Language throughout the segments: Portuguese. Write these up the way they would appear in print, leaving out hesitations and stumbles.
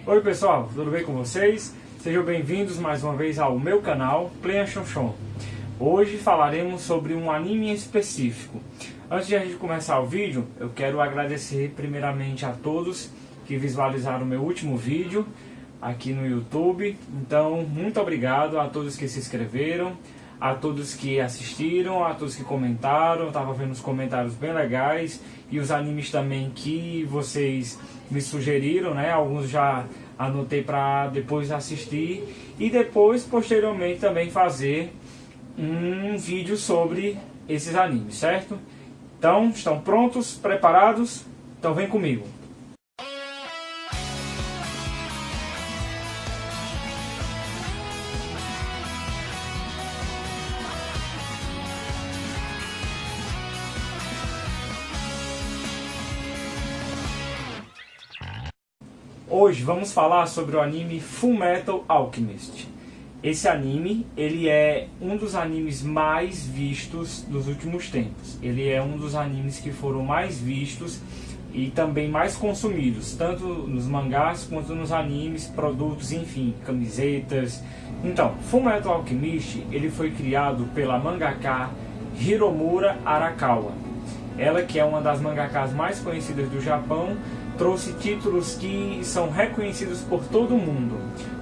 Oi pessoal, tudo bem com vocês? Sejam bem-vindos mais uma vez ao meu canal Play Shonshon. Hoje falaremos sobre um anime específico. Antes de a gente começar o vídeo, eu quero agradecer primeiramente a todos que visualizaram o meu último vídeo aqui no YouTube. Então, muito obrigado a todos que se inscreveram, a todos que assistiram, a todos que comentaram. Eu estava vendo os comentários bem legais e os animes também que vocês me sugeriram, né? Alguns já anotei para depois assistir e depois, posteriormente, também fazer um vídeo sobre esses animes, certo? Então, estão prontos, preparados? Então vem comigo! Hoje vamos falar sobre o anime Fullmetal Alchemist. Esse anime, ele é um dos animes mais vistos dos últimos tempos. Ele é um dos animes que foram mais vistos e também mais consumidos, tanto nos mangás quanto nos animes, produtos, enfim, camisetas. Então, Fullmetal Alchemist, ele foi criado pela mangaka Hiromura Arakawa. Ela, que é uma das mangakas mais conhecidas do Japão, trouxe títulos que são reconhecidos por todo mundo.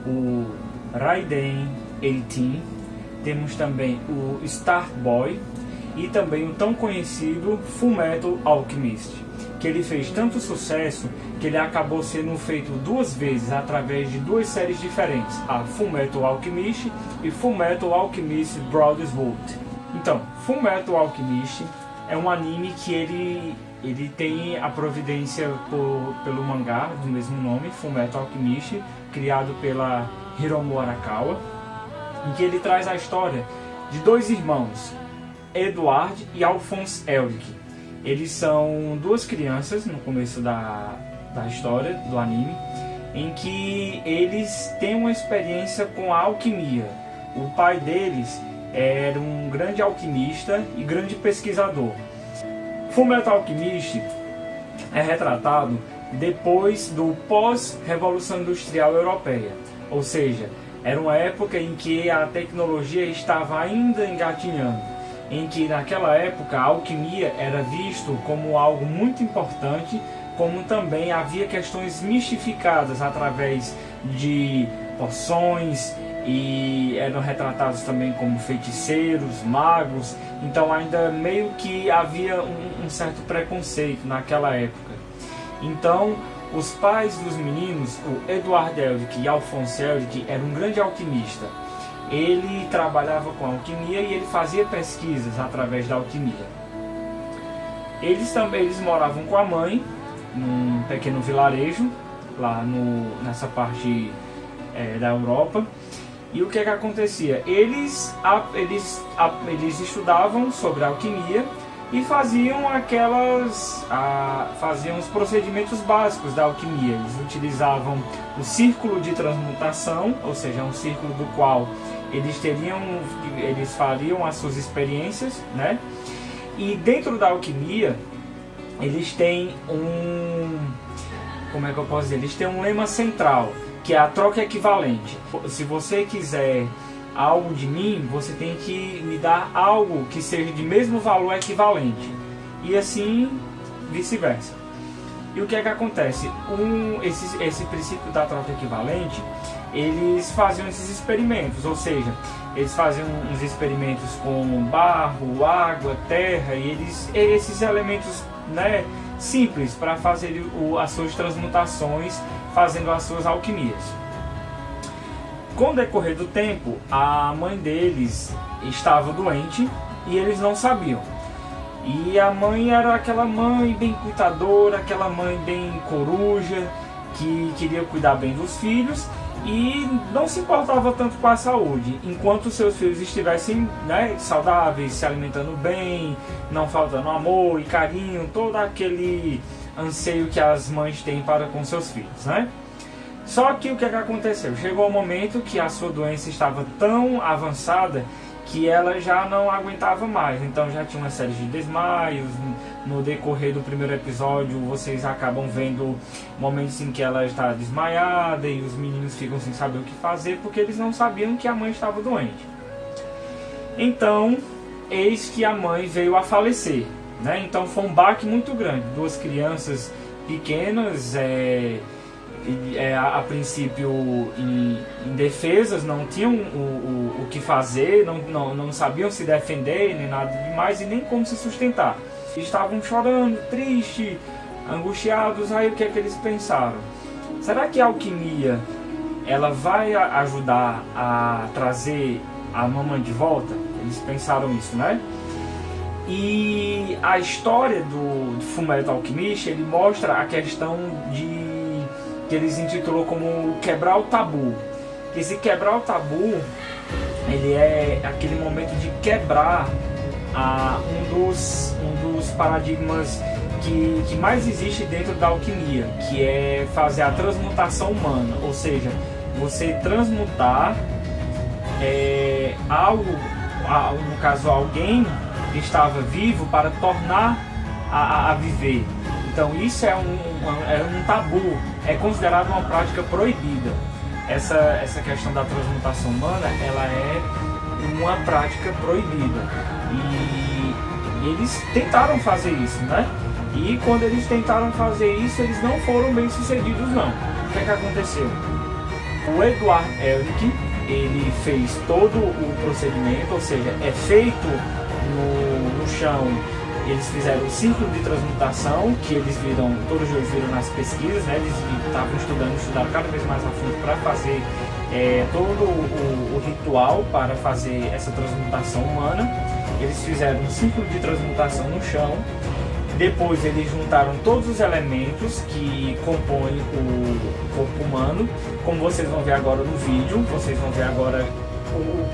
O Raiden 18, temos também o Star Boy e também o tão conhecido Fullmetal Alchemist, que ele fez tanto sucesso que ele acabou sendo feito duas vezes através de duas séries diferentes, a Fullmetal Alchemist e Fullmetal Alchemist Brotherhood. Então, Fullmetal Alchemist é um anime que ele tem a providência pelo mangá do mesmo nome, Fullmetal Alchemist, criado pela Hiromu Arakawa, em que ele traz a história de dois irmãos, Edward e Alphonse Elric. Eles são duas crianças no começo da história do anime, em que eles têm uma experiência com a alquimia. O pai deles era um grande alquimista e grande pesquisador. Fullmetal Alchemist é retratado depois do pós-Revolução Industrial Europeia, ou seja, era uma época em que a tecnologia estava ainda engatinhando, em que naquela época a alquimia era visto como algo muito importante, como também havia questões mistificadas através de poções, e eram retratados também como feiticeiros, magos. Então ainda meio que havia um certo preconceito naquela época. Então os pais dos meninos, o Edward Elric e Alphonse Elric, era um grande alquimista. Ele trabalhava com alquimia e ele fazia pesquisas através da alquimia. Eles moravam com a mãe num pequeno vilarejo lá nessa parte da Europa. E o que acontecia? Eles estudavam sobre a alquimia e faziam faziam os procedimentos básicos da alquimia. Eles utilizavam o círculo de transmutação, ou seja, um círculo do qual eles fariam as suas experiências, né? E dentro da alquimia, eles têm como é que eu posso dizer? Eles têm um lema central, que é a troca equivalente. Se você quiser algo de mim, você tem que me dar algo que seja de mesmo valor equivalente. E assim, vice-versa. E o que é que acontece? Esse princípio da troca equivalente, eles faziam esses experimentos, ou seja, eles faziam uns experimentos com barro, água, terra, e esses elementos, né, simples para fazer as suas transmutações, fazendo as suas alquimias. Com o decorrer do tempo, a mãe deles estava doente e eles não sabiam. E a mãe era aquela mãe bem cuidadora, aquela mãe bem coruja, que queria cuidar bem dos filhos e não se importava tanto com a saúde, enquanto seus filhos estivessem, né, saudáveis, se alimentando bem, não faltando amor e carinho, todo aquele anseio que as mães têm para com seus filhos, né? Só que o que aconteceu? Chegou um momento que a sua doença estava tão avançada que ela já não aguentava mais. Então já tinha uma série de desmaios. No decorrer do primeiro episódio vocês acabam vendo momentos em que ela está desmaiada e os meninos ficam sem saber o que fazer, porque eles não sabiam que a mãe estava doente. Então, eis que a mãe veio a falecer, né? Então foi um baque muito grande. Duas crianças pequenas, a princípio indefesas, não tinham o que fazer, não sabiam se defender, nem nada demais, e nem como se sustentar. Estavam chorando, tristes, angustiados. Aí o que é que eles pensaram? Será que a alquimia ela vai ajudar a trazer a mamãe de volta? Eles pensaram isso, né? E a história do Fullmetal Alchemist, ele mostra a questão que eles intitulou como quebrar o tabu. Esse quebrar o tabu, ele é aquele momento de quebrar um dos paradigmas que mais existe dentro da alquimia, que é fazer a transmutação humana, ou seja, você transmutar algo, no caso alguém que estava vivo, para tornar a viver. Então isso é um tabu, é considerado uma prática proibida. Essa questão da transmutação humana, ela é uma prática proibida. E eles tentaram fazer isso, né? E quando eles tentaram fazer isso, eles não foram bem sucedidos, não. O que é que aconteceu? O Edward Elric, ele fez todo o procedimento, ou seja, é feito no chão. Eles fizeram o círculo de transmutação, que todos eles viram nas pesquisas, né? Eles estudaram cada vez mais a fundo para fazer todo o ritual para fazer essa transmutação humana. Eles fizeram um círculo de transmutação no chão. Depois eles juntaram todos os elementos que compõem o corpo humano. Como vocês vão ver agora no vídeo, vocês vão ver agora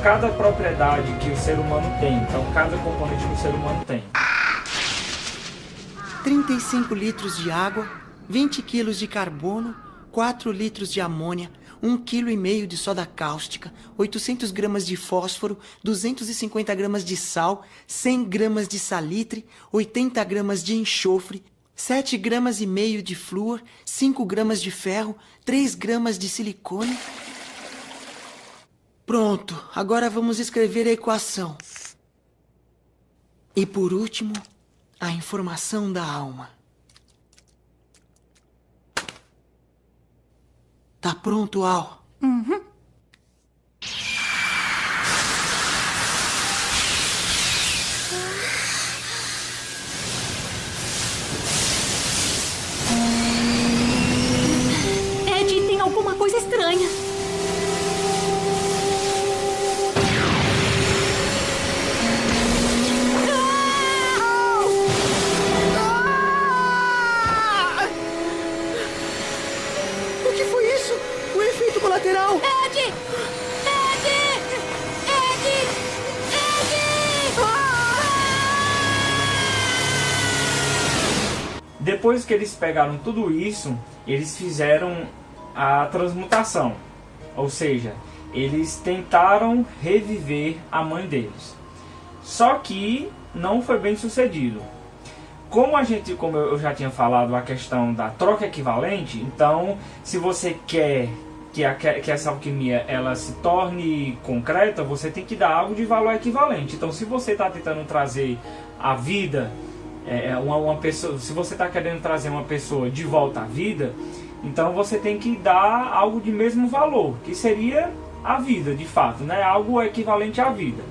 cada propriedade que o ser humano tem. Então cada componente que o ser humano tem. 35 litros de água, 20 quilos de carbono, 4 litros de amônia, 1,5 kg de soda cáustica, 800 gramas de fósforo, 250 gramas de sal, 100 gramas de salitre, 80 gramas de enxofre, 7,5 gramas de flúor, 5 gramas de ferro, 3 gramas de silicone. Pronto, agora vamos escrever a equação. E por último, a informação da alma. Tá pronto, Al? Uhum. Ed, tem alguma coisa estranha. O que foi isso? O efeito colateral! Ed! Ed! Ed! Ed! Depois que eles pegaram tudo isso, eles fizeram a transmutação. Ou seja, eles tentaram reviver a mãe deles. Só que não foi bem sucedido. Como eu já tinha falado, a questão da troca equivalente, então se você quer que essa alquimia ela se torne concreta, você tem que dar algo de valor equivalente. Então se você está tentando trazer a vida, uma pessoa, se você está querendo trazer uma pessoa de volta à vida, então você tem que dar algo de mesmo valor, que seria a vida de fato, né? Algo equivalente à vida.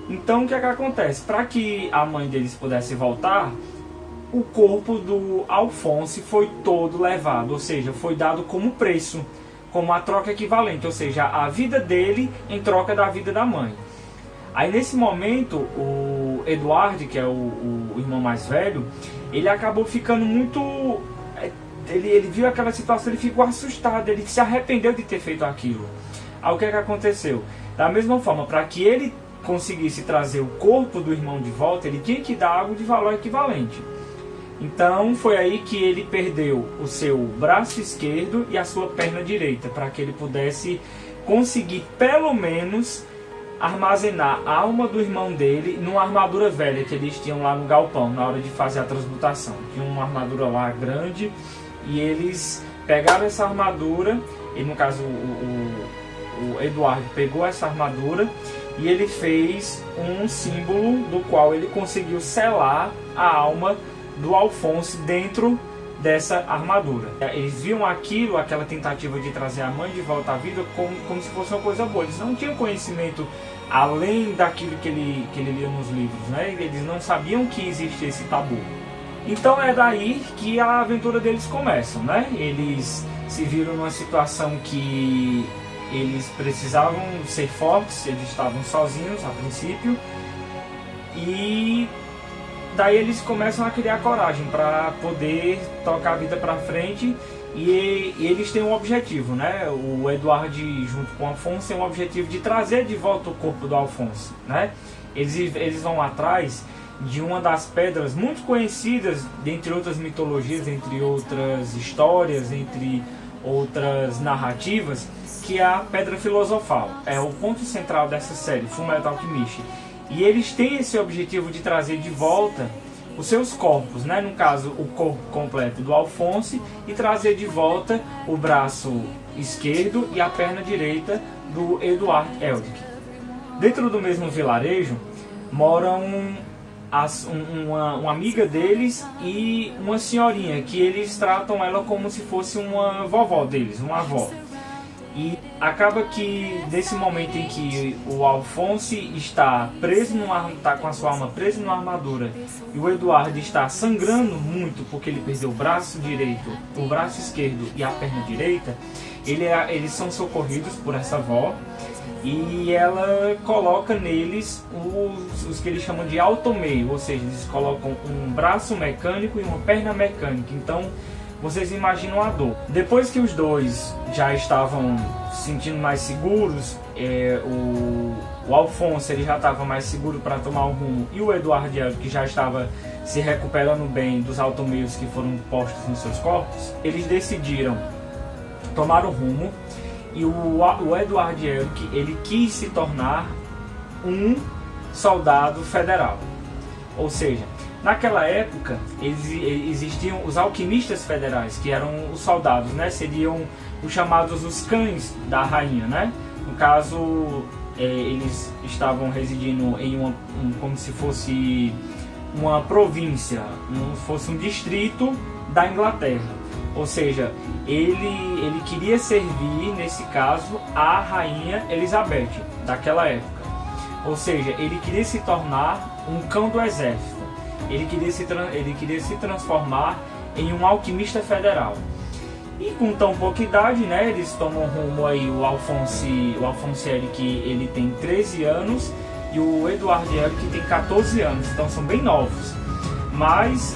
Então o que é que acontece? Para que a mãe deles pudesse voltar, o corpo do Alphonse foi todo levado, ou seja, foi dado como preço, como a troca equivalente, ou seja, a vida dele em troca da vida da mãe. Aí nesse momento, o Edward, que é o irmão mais velho, ele acabou ficando muito... Ele viu aquela situação, ele ficou assustado, ele se arrependeu de ter feito aquilo. Aí o que é que aconteceu? Da mesma forma, para que ele conseguisse trazer o corpo do irmão de volta, ele tinha que dar algo de valor equivalente. Então foi aí que ele perdeu o seu braço esquerdo e a sua perna direita, para que ele pudesse conseguir pelo menos armazenar a alma do irmão dele numa armadura velha que eles tinham lá no galpão na hora de fazer a transmutação. Tinha uma armadura lá grande e eles pegaram essa armadura, e no caso o Eduardo pegou essa armadura e ele fez um símbolo do qual ele conseguiu selar a alma do Alphonse dentro dessa armadura. Eles viam aquilo, aquela tentativa de trazer a mãe de volta à vida, como se fosse uma coisa boa. Eles não tinham conhecimento além daquilo que ele lia nos livros, né? Eles não sabiam que existia esse tabu. Então é daí que a aventura deles começa, né? Eles se viram numa situação que eles precisavam ser fortes, eles estavam sozinhos a princípio, e daí eles começam a criar coragem para poder tocar a vida para frente, e eles têm um objetivo, né? O Eduardo junto com o Alphonse tem um objetivo de trazer de volta o corpo do Alphonse, né? Eles vão atrás de uma das pedras muito conhecidas, dentre outras mitologias, entre outras histórias, entre outras narrativas, que é a Pedra Filosofal. É o ponto central dessa série, Fullmetal Alchemist. E eles têm esse objetivo de trazer de volta os seus corpos, né? No caso, o corpo completo do Alphonse, e trazer de volta o braço esquerdo e a perna direita do Eduard Elric. Dentro do mesmo vilarejo moram uma amiga deles e uma senhorinha, que eles tratam ela como se fosse uma vovó deles, uma avó. E acaba que nesse momento em que o Alphonse está preso está com a sua alma presa numa armadura, e o Eduardo está sangrando muito porque ele perdeu o braço direito, o braço esquerdo e a perna direita, eles são socorridos por essa avó, e ela coloca neles os que eles chamam de automeio, ou seja, eles colocam um braço mecânico e uma perna mecânica. Então vocês imaginam a dor. Depois que os dois já estavam se sentindo mais seguros, o Alphonse ele já estava mais seguro para tomar o rumo, e o Eduard que já estava se recuperando bem dos automeios que foram postos nos seus corpos, eles decidiram tomar o rumo, e o Eduard Elric, ele quis se tornar um soldado federal. Ou seja, naquela época existiam os alquimistas federais, que eram os soldados, né? Seriam os chamados os cães da rainha, né? No caso, eles estavam residindo em como se fosse uma província, como se fosse um distrito da Inglaterra. Ou seja, ele queria servir, nesse caso, a rainha Elizabeth daquela época. Ou seja, ele queria se tornar um cão do exército. Ele queria se transformar em um alquimista federal. E com tão pouca idade, né, eles tomam rumo aí, o Alphonse Elric, ele tem 13 anos e o Eduard Elric tem 14 anos, então são bem novos. Mas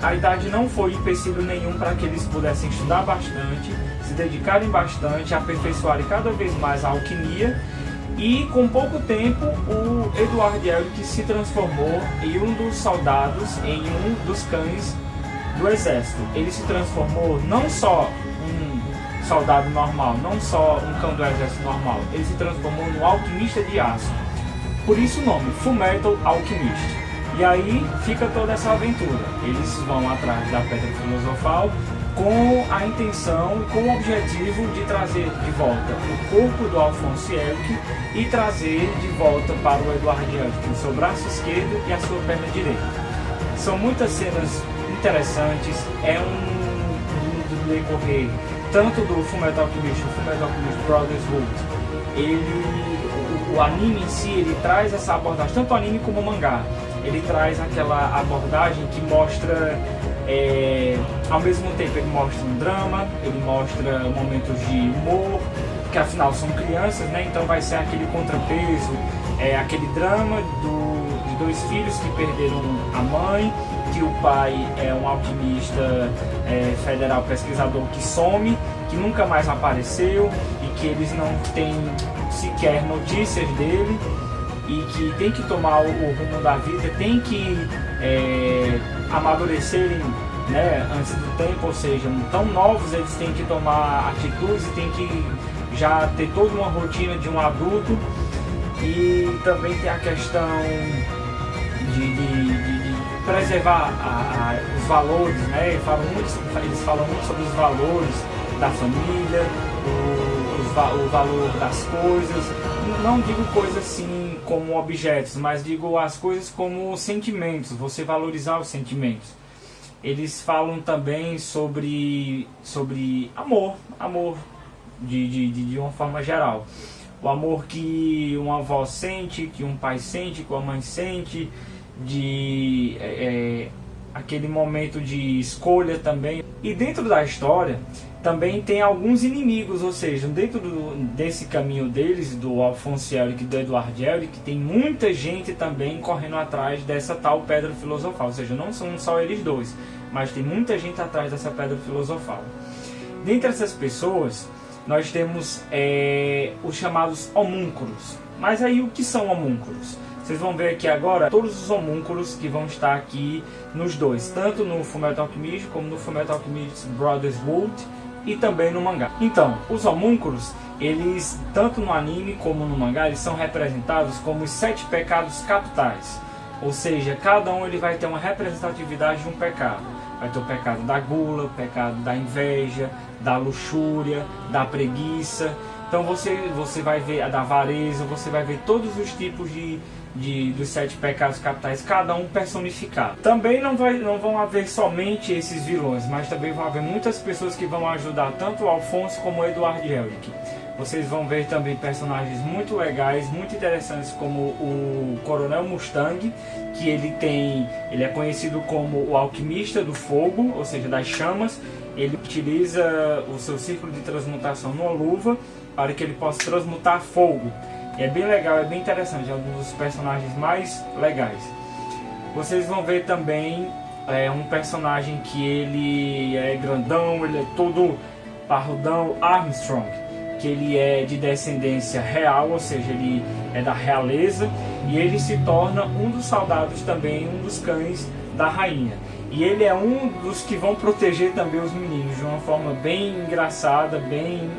a idade não foi empecilho nenhum para que eles pudessem estudar bastante, se dedicarem bastante, aperfeiçoarem cada vez mais a alquimia. E com pouco tempo, o Eduard Elric se transformou em um dos soldados, em um dos cães do exército. Ele se transformou não só um soldado normal, não só um cão do exército normal, ele se transformou num alquimista de aço. Por isso o nome, Fullmetal Alchemist. E aí fica toda essa aventura. Eles vão atrás da Pedra Filosofal com a intenção e com o objetivo de trazer de volta o corpo do Alphonse Elric e trazer de volta para o Eduard Elric o seu braço esquerdo e a sua perna direita. São muitas cenas interessantes, é um decorrer tanto do Fullmetal Alchemist, o Fullmetal Alchemist Brotherhood. O anime em si, ele traz essa abordagem, tanto o anime como o mangá. Ele traz aquela abordagem que mostra, ao mesmo tempo ele mostra um drama, ele mostra momentos de humor, que afinal são crianças, né? Então vai ser aquele contrapeso, aquele drama de dois filhos que perderam a mãe, que o pai é um alquimista federal pesquisador que some, que nunca mais apareceu e que eles não têm sequer notícias dele, e que tem que tomar o rumo da vida, tem que amadurecerem, né, antes do tempo, ou seja, tão novos, eles têm que tomar atitudes, têm que já ter toda uma rotina de um adulto. E também tem a questão de preservar os valores, né? Eles falam muito sobre os valores da família, o valor das coisas. Não digo coisas assim como objetos, mas digo as coisas como sentimentos, você valorizar os sentimentos. Eles falam também sobre amor de uma forma geral. O amor que uma avó sente, que um pai sente, que uma mãe sente, aquele momento de escolha também. E dentro da história também tem alguns inimigos, ou seja, dentro desse caminho deles, do Alphonse Elric e do Edward Elric, tem muita gente também correndo atrás dessa tal pedra filosofal, ou seja, não são só eles dois, mas tem muita gente atrás dessa pedra filosofal. Dentre essas pessoas, nós temos os chamados homúnculos. Mas aí o que são homúnculos? Vocês vão ver aqui agora todos os homúnculos que vão estar aqui nos dois, tanto no Fullmetal Alchemist como no Fullmetal Alchemist Brotherhood e também no mangá. Então, os homúnculos, eles, tanto no anime como no mangá, eles são representados como os 7 pecados capitais. Ou seja, cada um ele vai ter uma representatividade de um pecado. Vai ter o pecado da gula, o pecado da inveja, da luxúria, da preguiça. Então você vai ver a da avareza, você vai ver todos os tipos dos 7 pecados capitais, cada um personificado. Também não vão haver somente esses vilões, mas também vão haver muitas pessoas que vão ajudar tanto o Alphonse como o Edward Elric. Vocês vão ver também personagens muito legais, muito interessantes, como o Coronel Mustang, que ele é conhecido como o alquimista do fogo, ou seja, das chamas. Ele utiliza o seu círculo de transmutação numa luva para que ele possa transmutar fogo. É bem legal, é bem interessante, é um dos personagens mais legais. Vocês vão ver também um personagem que ele é grandão, ele é todo parrudão, Armstrong, que ele é de descendência real, ou seja, ele é da realeza, e ele se torna um dos soldados também, um dos cães da rainha. E ele é um dos que vão proteger também os meninos de uma forma bem engraçada, bem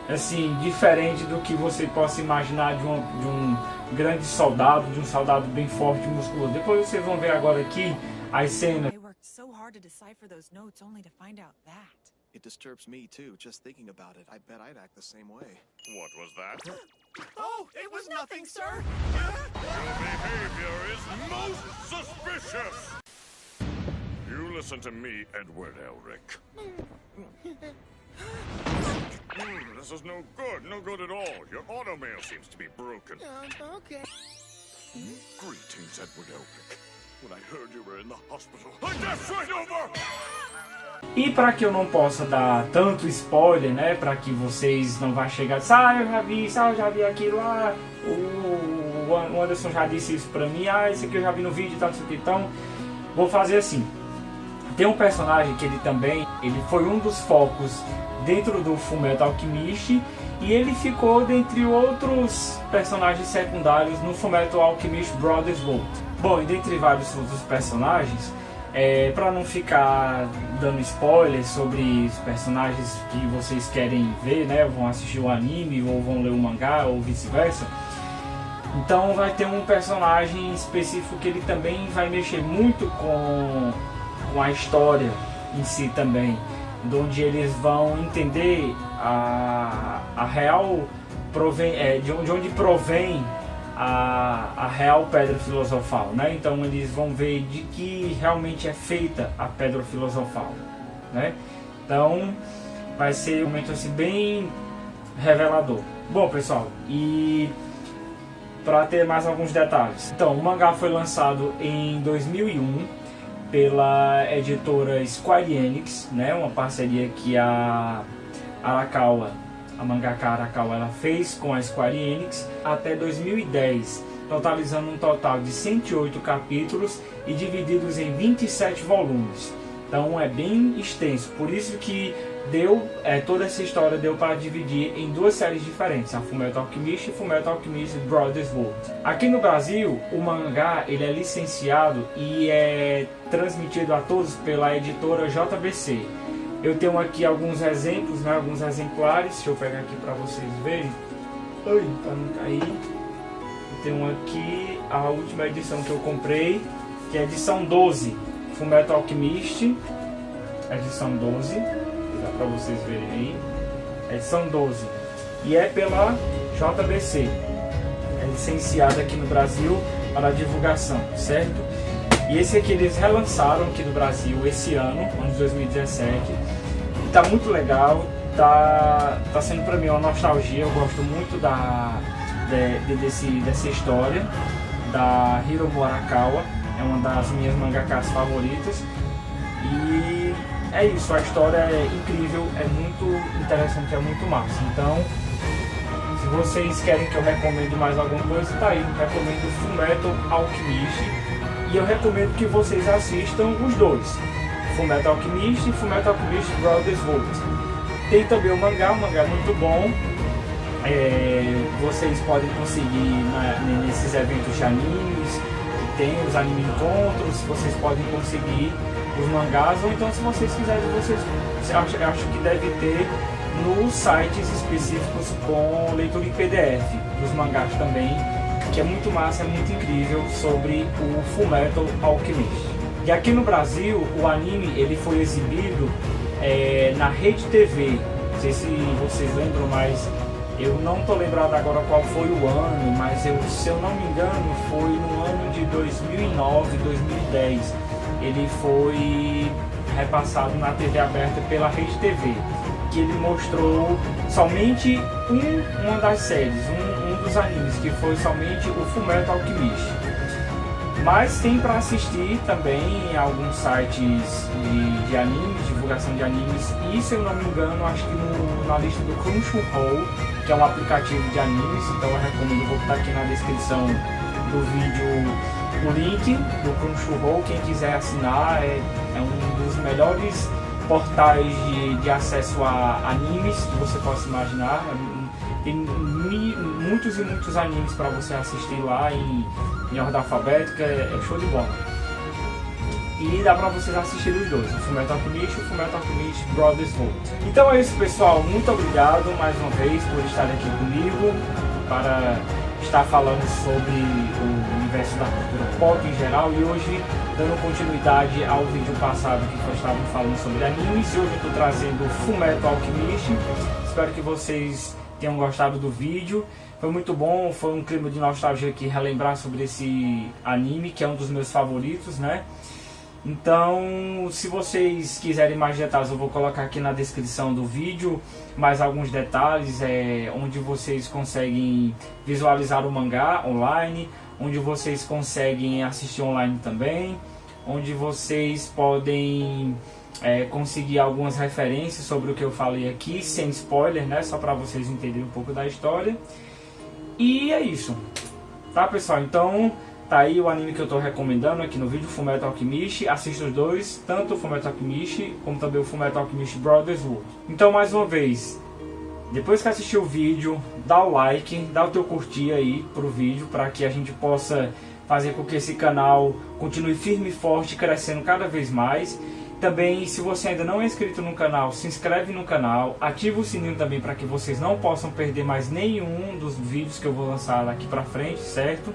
assim, diferente do que você possa imaginar de um grande soldado, de um soldado bem forte e musculoso. Depois vocês vão ver agora aqui as cenas. It disturbs me too, just thinking about it. I bet I'd act the same way. What was that? Oh, it was nothing, sir! Your behavior is most suspicious! You listen to me, Edward Elric. This is no good at all. Your automail seems to be broken. Okay. Greetings, Edward Elric. When I heard you were in the hospital, I dashed right over! E para que eu não possa dar tanto spoiler, né, para que vocês não vão chegar e dizer, eu já vi aquilo lá, o Anderson já disse isso pra mim, isso aqui eu já vi no vídeo e tal, então vou fazer assim. Tem um personagem que ele foi um dos focos dentro do Fullmetal Alchemist, e ele ficou dentre outros personagens secundários no Fullmetal Alchemist Brotherhood. Bom, e dentre vários outros personagens, para não ficar dando spoilers sobre os personagens que vocês querem ver, né, vão assistir o anime ou vão ler o mangá ou vice-versa, então vai ter um personagem específico que ele também vai mexer muito com a história em si também, onde eles vão entender a real de onde provém a real pedra filosofal, né? Então eles vão ver de que realmente é feita a pedra filosofal, né? Então vai ser um momento assim bem revelador. Bom, pessoal, e para ter mais alguns detalhes, então o mangá foi lançado em 2001 pela editora Square Enix, né? Uma parceria que a mangaka Arakawa ela fez com a Square Enix até 2010, totalizando um total de 108 capítulos e divididos em 27 volumes. Então é bem extenso, por isso que toda essa história deu para dividir em duas séries diferentes, a Fullmetal Alchemist e Fullmetal Alchemist Brotherhood. Aqui no Brasil, o mangá ele é licenciado e é transmitido a todos pela editora JBC. Eu tenho aqui alguns exemplos, né, alguns exemplares, deixa eu pegar aqui para vocês verem. Oi, para não cair. Tem um aqui, a última edição que eu comprei, que é a edição 12, Fullmetal Alchemist, edição 12, dá pra vocês verem aí, edição 12, e é pela JBC, é licenciada aqui no Brasil para divulgação, certo? E esse aqui eles relançaram aqui no Brasil esse ano de 2017, e tá muito legal, tá sendo pra mim uma nostalgia. Eu gosto muito dessa história da Hiromu Arakawa, é uma das minhas mangakas favoritas, e é isso, a história é incrível, é muito interessante, é muito massa. Então, se vocês querem que eu recomende mais alguma coisa, tá aí, eu recomendo Fullmetal Alchemist, e eu recomendo que vocês assistam os dois, Fullmetal Alchemist e Fullmetal Alchemist Brotherhood. Tem também o mangá é muito bom. Vocês podem conseguir nesses eventos de animes, tem os anime encontros, vocês podem conseguir os mangás, ou então se vocês quiserem, eu acho que deve ter nos sites específicos com leitura em PDF dos mangás também, que é muito massa, é muito incrível, sobre o Fullmetal Alchemist. E aqui no Brasil, o anime ele foi exibido na Rede TV, não sei se vocês lembram, mas eu não tô lembrado agora qual foi o ano, mas se eu não me engano foi no ano de 2009, 2010. Ele foi repassado na TV aberta pela Rede TV, que ele mostrou somente uma das séries, um dos animes, que foi somente o Fullmetal Alchemist. Mas tem para assistir também em alguns sites de animes, divulgação de animes, e se eu não me engano, acho que na lista do Crunchyroll, que é um aplicativo de animes, então eu recomendo, vou botar aqui na descrição do vídeo o link do Crunchyroll, quem quiser assinar, é um dos melhores portais de acesso a animes que você possa imaginar. Tem muitos e muitos animes para você assistir lá em ordem alfabética, é show de bola. E dá pra vocês assistirem os dois, o Fullmetal Alchemist e o Fullmetal Alchemist Brotherhood. Então é isso, pessoal, muito obrigado mais uma vez por estarem aqui comigo, para estar falando sobre o universo da cultura pop em geral, e hoje dando continuidade ao vídeo passado que estavam falando sobre animes, e hoje eu estou trazendo o Fullmetal Alchemist. Espero que vocês tenham gostado do vídeo. Foi muito bom, foi um clima de nostalgia aqui, relembrar sobre esse anime, que é um dos meus favoritos, né? Então, se vocês quiserem mais detalhes, eu vou colocar aqui na descrição do vídeo mais alguns detalhes, onde vocês conseguem visualizar o mangá online, onde vocês conseguem assistir online também, onde vocês podem conseguir algumas referências sobre o que eu falei aqui, sem spoiler, né? Só para vocês entenderem um pouco da história. E é isso, tá, pessoal? Então tá aí o anime que eu tô recomendando aqui no vídeo, Fullmetal Alchemist. Assista os dois, tanto o Fullmetal Alchemist como também o Fullmetal Alchemist Brotherhood. Então, mais uma vez, depois que assistir o vídeo, dá o like, dá o teu curtir aí pro vídeo, para que a gente possa fazer com que esse canal continue firme e forte, crescendo cada vez mais. Também, se você ainda não é inscrito no canal, se inscreve no canal, ativa o sininho também para que vocês não possam perder mais nenhum dos vídeos que eu vou lançar daqui pra frente, certo?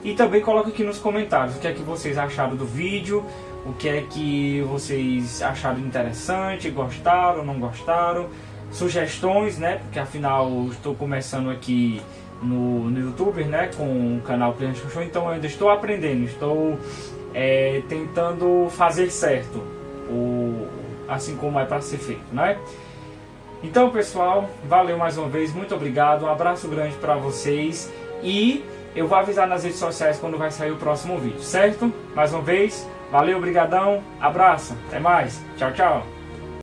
E também coloca aqui nos comentários o que é que vocês acharam do vídeo, o que é que vocês acharam interessante, gostaram, não gostaram, sugestões, né? Porque afinal estou começando aqui no YouTube, né? Com o canal PlayStation Show, então eu ainda estou aprendendo, estou tentando fazer certo, assim como é para ser feito, né? Então, pessoal, valeu mais uma vez, muito obrigado, um abraço grande para vocês, e eu vou avisar nas redes sociais quando vai sair o próximo vídeo, certo? Mais uma vez, valeu, brigadão, abraço, até mais, tchau, tchau.